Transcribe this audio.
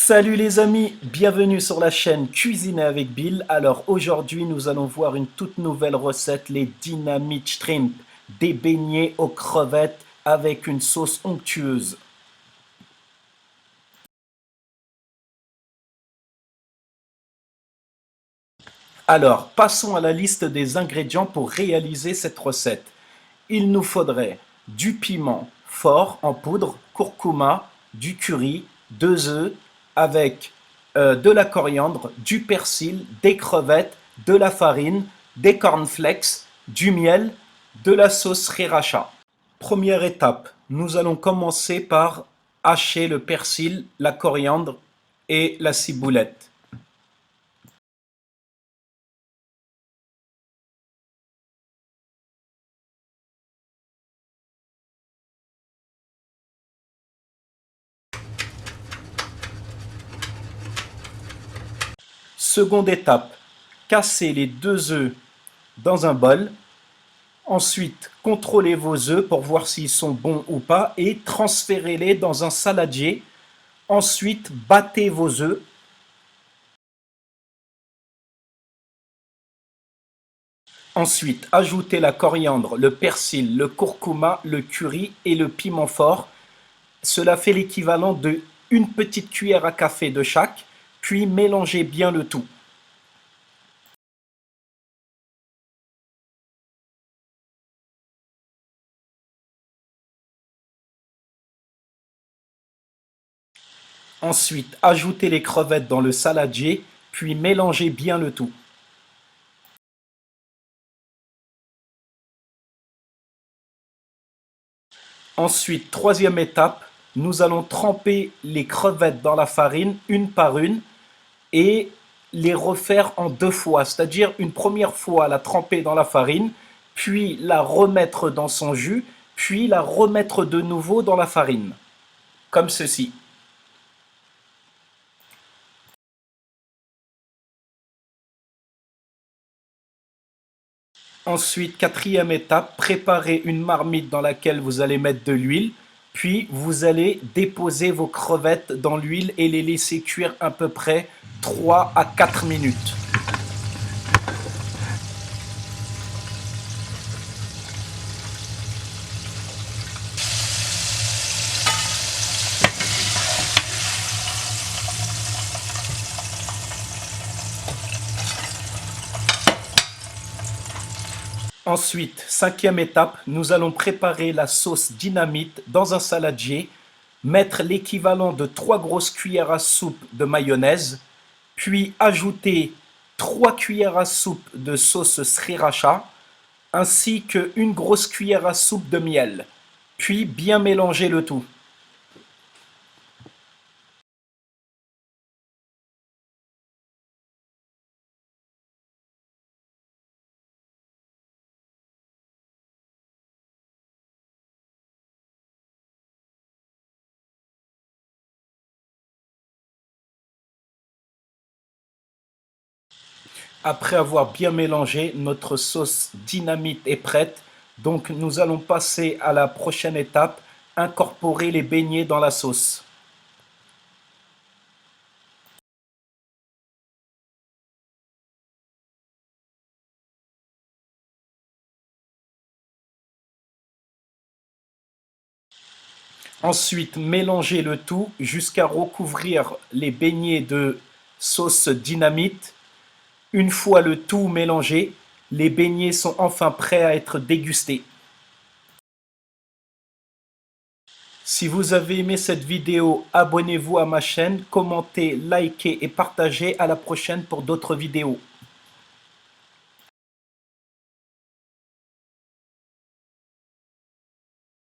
Salut les amis, bienvenue sur la chaîne Cuisiner avec Bill. Alors aujourd'hui nous allons voir une toute nouvelle recette, les Dynamite Shrimp, des beignets aux crevettes avec une sauce onctueuse. Alors passons à la liste des ingrédients pour réaliser cette recette. Il nous faudrait du piment fort en poudre, curcuma, du curry, 2 œufs avec de la coriandre, du persil, des crevettes, de la farine, des cornflakes, du miel, de la sauce sriracha. Première étape, nous allons commencer par hacher le persil, la coriandre et la ciboulette. Seconde étape, cassez les 2 œufs dans un bol. Ensuite, contrôlez vos œufs pour voir s'ils sont bons ou pas et transférez-les dans un saladier. Ensuite, battez vos œufs. Ensuite, ajoutez la coriandre, le persil, le curcuma, le curry et le piment fort. Cela fait l'équivalent de une petite cuillère à café de chaque, puis mélangez bien le tout. Ensuite, ajoutez les crevettes dans le saladier, puis mélangez bien le tout. Ensuite, troisième étape, nous allons tremper les crevettes dans la farine une par une et les refaire en 2 fois, c'est-à-dire une première fois la tremper dans la farine, puis la remettre dans son jus, puis la remettre de nouveau dans la farine, comme ceci. Ensuite, quatrième étape, préparez une marmite dans laquelle vous allez mettre de l'huile, puis vous allez déposer vos crevettes dans l'huile et les laisser cuire à peu près 3 à 4 minutes. Ensuite, cinquième étape, nous allons préparer la sauce dynamite dans un saladier, mettre l'équivalent de 3 grosses cuillères à soupe de mayonnaise, puis ajouter 3 cuillères à soupe de sauce sriracha, ainsi qu'une grosse cuillère à soupe de miel, puis bien mélanger le tout. Après avoir bien mélangé, notre sauce dynamite est prête. Donc nous allons passer à la prochaine étape, incorporer les beignets dans la sauce. Ensuite, mélangez le tout jusqu'à recouvrir les beignets de sauce dynamite. Une fois le tout mélangé, les beignets sont enfin prêts à être dégustés. Si vous avez aimé cette vidéo, abonnez-vous à ma chaîne, commentez, likez et partagez. À la prochaine pour d'autres vidéos.